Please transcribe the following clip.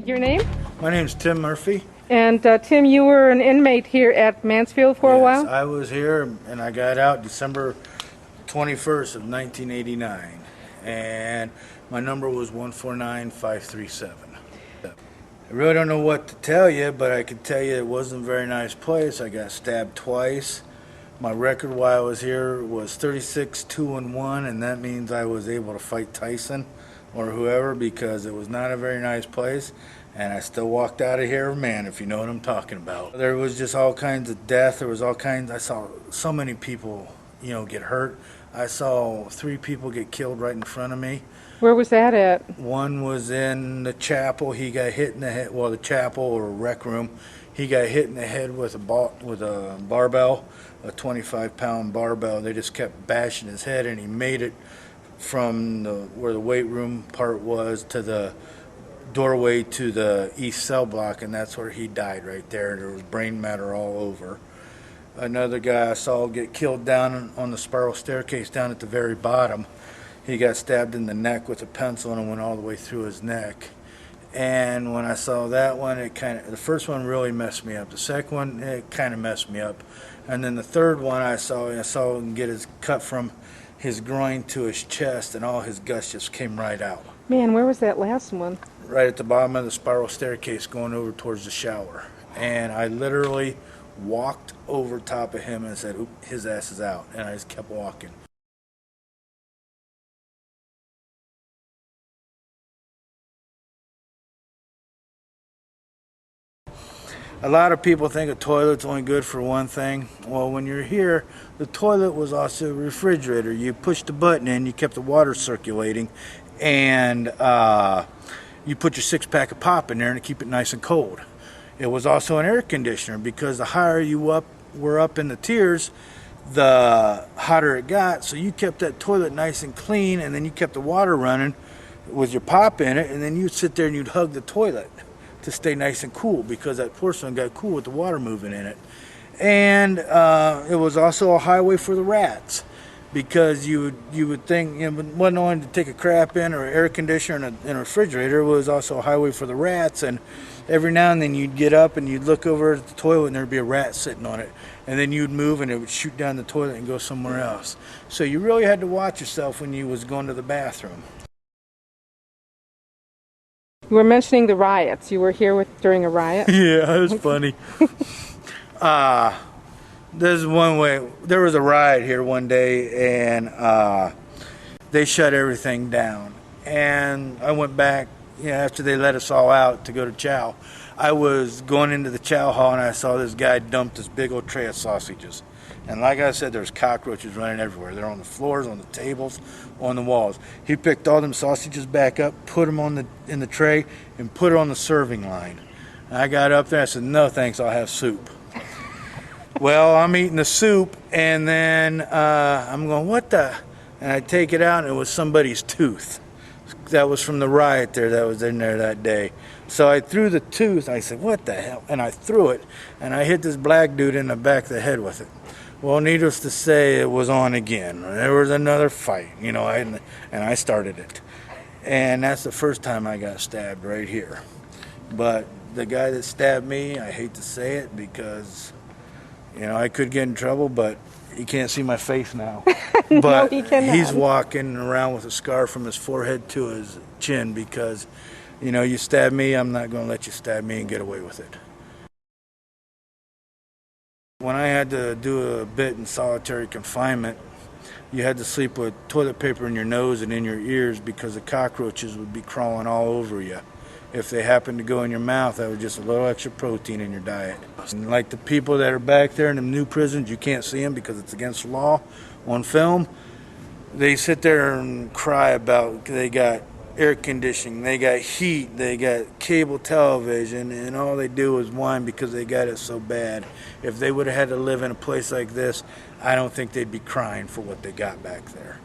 Your name? My name's Tim Murphy. And Tim, you were an inmate here at Mansfield for a while? I was here and I got out December 21st of 1989. And my number was 149537. I really don't know what to tell you, but I can tell you it wasn't a very nice place. I got stabbed twice. My record while I was here was 36-2-1, and that means I was able to fight Tyson or whoever, because it was not a very nice place. And I still walked out of here, man, if you know what I'm talking about. There was just all kinds of death. There was all kinds. I saw so many people, get hurt. I saw 3 people get killed right in front of me. Where was that at? One was in the chapel. He got hit in the head. Well, the chapel or rec room. He got hit in the head with a barbell, a 25-pound barbell. They just kept bashing his head, and he made it from where the weight room part was to the doorway to the east cell block, and that's where he died right there. There was brain matter all over. Another guy I saw get killed down on the spiral staircase down at the very bottom. He got stabbed in the neck with a pencil and it went all the way through his neck. And when I saw that one, the first one really messed me up. The second one, it kind of messed me up. And then the third one I saw him get his cut from his groin to his chest, and all his guts just came right out. Man, where was that last one? Right at the bottom of the spiral staircase going over towards the shower. And I literally walked over top of him and said, "Oop, his ass is out." And I just kept walking. A lot of people think a toilet's only good for one thing. Well, when you're here, the toilet was also a refrigerator. You pushed the button in, you kept the water circulating, and you put your 6-pack of pop in there to keep it nice and cold. It was also an air conditioner, because the higher you were up in the tiers, the hotter it got. So you kept that toilet nice and clean, and then you kept the water running with your pop in it, and then you'd sit there and you'd hug the toilet to stay nice and cool, because that porcelain got cool with the water moving in it. And it was also a highway for the rats, because you would think, it wasn't only to take a crap in or air conditioner in a refrigerator, it was also a highway for the rats. And every now and then you'd get up and you'd look over at the toilet and there'd be a rat sitting on it, and then you'd move and it would shoot down the toilet and go somewhere else. So you really had to watch yourself when you was going to the bathroom. You were mentioning the riots. You were here during a riot? Yeah, it was funny. There was a riot here one day, and they shut everything down. And I went back, after they let us all out to go to chow. I was going into the chow hall, and I saw this guy dump this big old tray of sausages. And like I said, there's cockroaches running everywhere. They're on the floors, on the tables, on the walls. He picked all them sausages back up, put them in the tray, and put it on the serving line. I got up there, I said, "No thanks, I'll have soup." Well, I'm eating the soup, and then I'm going, "What the?" And I take it out, and it was somebody's tooth. That was from the riot there that was in there that day. So I threw the tooth, and I said, "What the hell?" And I threw it, and I hit this black dude in the back of the head with it. Well, needless to say, it was on again. There was another fight, and I started it. And that's the first time I got stabbed right here. But the guy that stabbed me, I hate to say it, because, I could get in trouble, but you can't see my face now. No, but he cannot. He's walking around with a scar from his forehead to his chin, because, you stab me, I'm not going to let you stab me and get away with it. When I had to do a bit in solitary confinement, you had to sleep with toilet paper in your nose and in your ears, because the cockroaches would be crawling all over you. If they happened to go in your mouth, that was just a little extra protein in your diet. And like the people that are back there in the new prisons, you can't see them because it's against the law on film. They sit there and cry about they got air conditioning, they got heat, they got cable television, and all they do is whine because they got it so bad. If they would have had to live in a place like this, I don't think they'd be crying for what they got back there.